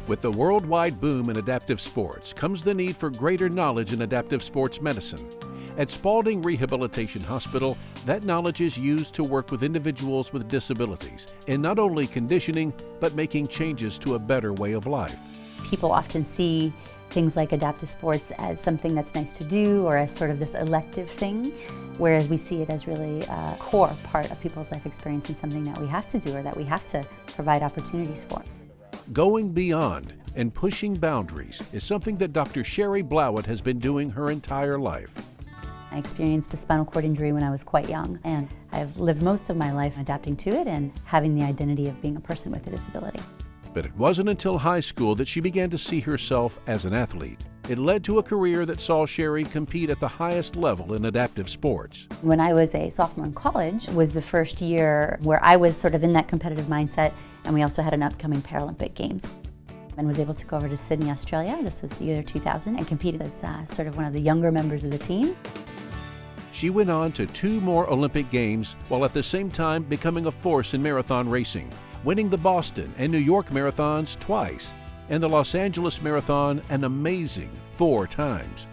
With the worldwide boom in adaptive sports comes the need for greater knowledge in adaptive sports medicine. At Spaulding Rehabilitation Hospital, that knowledge is used to work with individuals with disabilities in not only conditioning, but making changes to a better way of life. People often see things like adaptive sports as something that's nice to do or as sort of this elective thing, whereas we see it as really a core part of people's life experience and something that we have to do or that we have to provide opportunities for. Going beyond and pushing boundaries is something that Dr. Cheri Blauwet has been doing her entire life. I experienced a spinal cord injury when I was quite young, and I've lived most of my life adapting to it and having the identity of being a person with a disability. But it wasn't until high school that she began to see herself as an athlete. It led to a career that saw Cheri compete at the highest level in adaptive sports. When I was a sophomore in college was the first year where I was sort of in that competitive mindset, and we also had an upcoming Paralympic Games. And was able to go over to Sydney, Australia. This was the year 2000, and competed as sort of one of the younger members of the team. She went on to 2 more Olympic Games while at the same time becoming a force in marathon racing, winning the Boston and New York marathons twice, and the Los Angeles Marathon an amazing 4 times.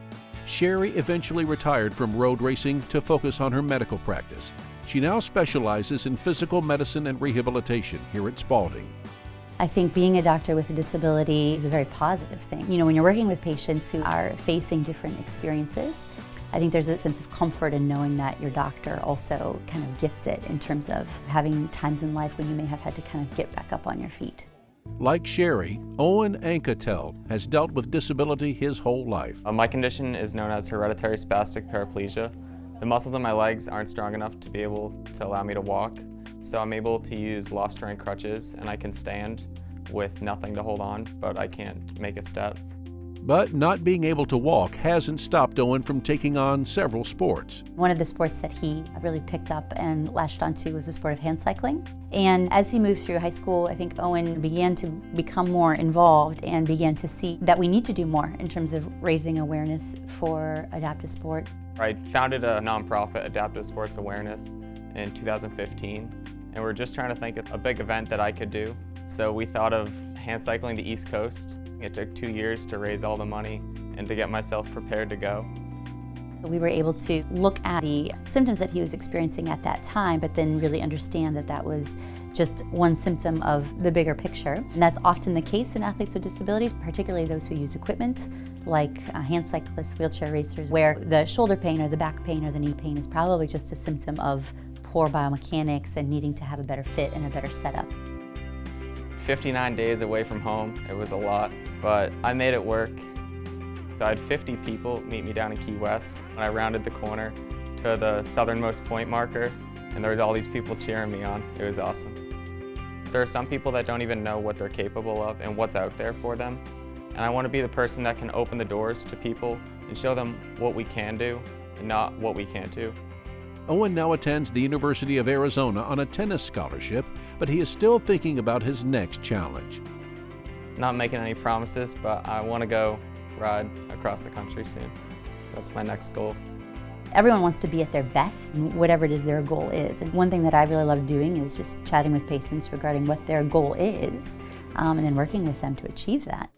Cheri eventually retired from road racing to focus on her medical practice. She now specializes in physical medicine and rehabilitation here at Spaulding. I think being a doctor with a disability is a very positive thing. You know, when you're working with patients who are facing different experiences, I think there's a sense of comfort in knowing that your doctor also kind of gets it in terms of having times in life when you may have had to kind of get back up on your feet. Like Cheri, Owen Anketel has dealt with disability his whole life. My condition is known as hereditary spastic paraplegia. The muscles in my legs aren't strong enough to be able to allow me to walk, so I'm able to use low-strength crutches, and I can stand with nothing to hold on, but I can't make a step. But not being able to walk hasn't stopped Owen from taking on several sports. One of the sports that he really picked up and latched onto was the sport of hand cycling. And as he moved through high school, I think Owen began to become more involved and began to see that we need to do more in terms of raising awareness for adaptive sport. I founded a nonprofit, Adaptive Sports Awareness, in 2015, and we're just trying to think of a big event that I could do. So we thought of hand cycling the East Coast. It took 2 years to raise all the money and to get myself prepared to go. We were able to look at the symptoms that he was experiencing at that time, but then really understand that that was just one symptom of the bigger picture. And that's often the case in athletes with disabilities, particularly those who use equipment, like hand cyclists, wheelchair racers, where the shoulder pain or the back pain or the knee pain is probably just a symptom of poor biomechanics and needing to have a better fit and a better setup. 59 days away from home, it was a lot, but I made it work. So I had 50 people meet me down in Key West when I rounded the corner to the southernmost point marker, and there was all these people cheering me on. It was awesome. There are some people that don't even know what they're capable of and what's out there for them, and I want to be the person that can open the doors to people and show them what we can do and not what we can't do. Owen now attends the University of Arizona on a tennis scholarship, but he is still thinking about his next challenge. Not making any promises, but I want to go ride across the country soon. That's my next goal. Everyone wants to be at their best, whatever it is their goal is. And one thing that I really love doing is just chatting with patients regarding what their goal is, and then working with them to achieve that.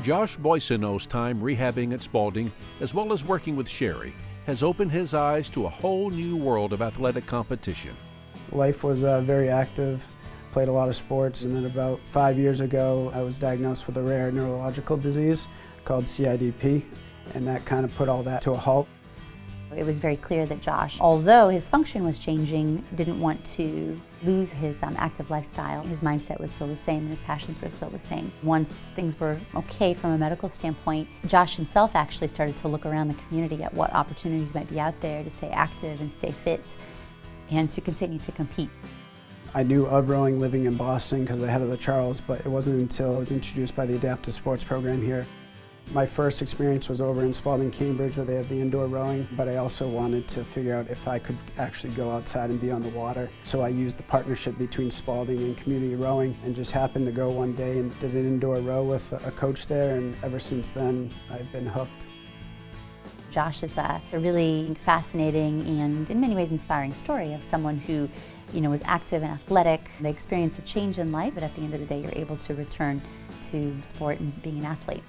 Josh Boissonneau's time rehabbing at Spaulding, as well as working with Cheri, has opened his eyes to a whole new world of athletic competition. Life was very active, played a lot of sports, and then about 5 years ago I was diagnosed with a rare neurological disease called CIDP, and that kind of put all that to a halt. It was very clear that Josh, although his function was changing, didn't want to lose his active lifestyle. His mindset was still the same and his passions were still the same. Once things were okay from a medical standpoint, Josh himself actually started to look around the community at what opportunities might be out there to stay active and stay fit and to continue to compete. I knew of rowing living in Boston because I head of the Charles, but it wasn't until I was introduced by the adaptive sports program here. My first experience was over in Spaulding, Cambridge, where they have the indoor rowing, but I also wanted to figure out if I could actually go outside and be on the water. So I used the partnership between Spaulding and community rowing and just happened to go one day and did an indoor row with a coach there, and ever since then I've been hooked. Josh is a really fascinating and in many ways inspiring story of someone who, was active and athletic. They experience a change in life, but at the end of the day, you're able to return to sport and being an athlete.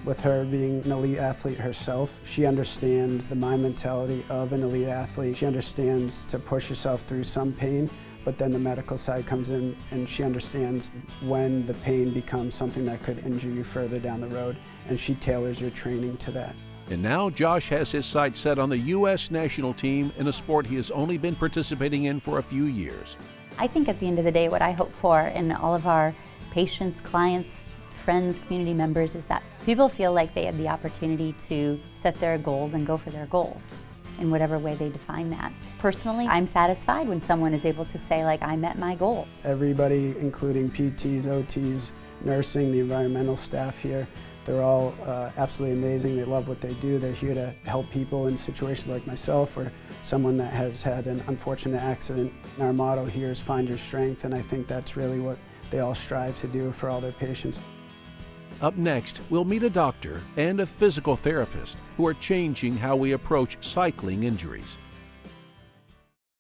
With her being an elite athlete herself, she understands the mind mentality of an elite athlete. She understands to push yourself through some pain, but then the medical side comes in and she understands when the pain becomes something that could injure you further down the road, and she tailors your training to that. And now Josh has his sights set on the U.S. national team in a sport he has only been participating in for a few years. I think at the end of the day, what I hope for in all of our patients, clients, friends, community members is that people feel like they have the opportunity to set their goals and go for their goals in whatever way they define that. Personally, I'm satisfied when someone is able to say, like, I met my goal. Everybody, including PTs, OTs, nursing, the environmental staff here, they're all absolutely amazing. They love what they do. They're here to help people in situations like myself or someone that has had an unfortunate accident. And our motto here is find your strength, and I think that's really what they all strive to do for all their patients. Up next, we'll meet a doctor and a physical therapist who are changing how we approach cycling injuries.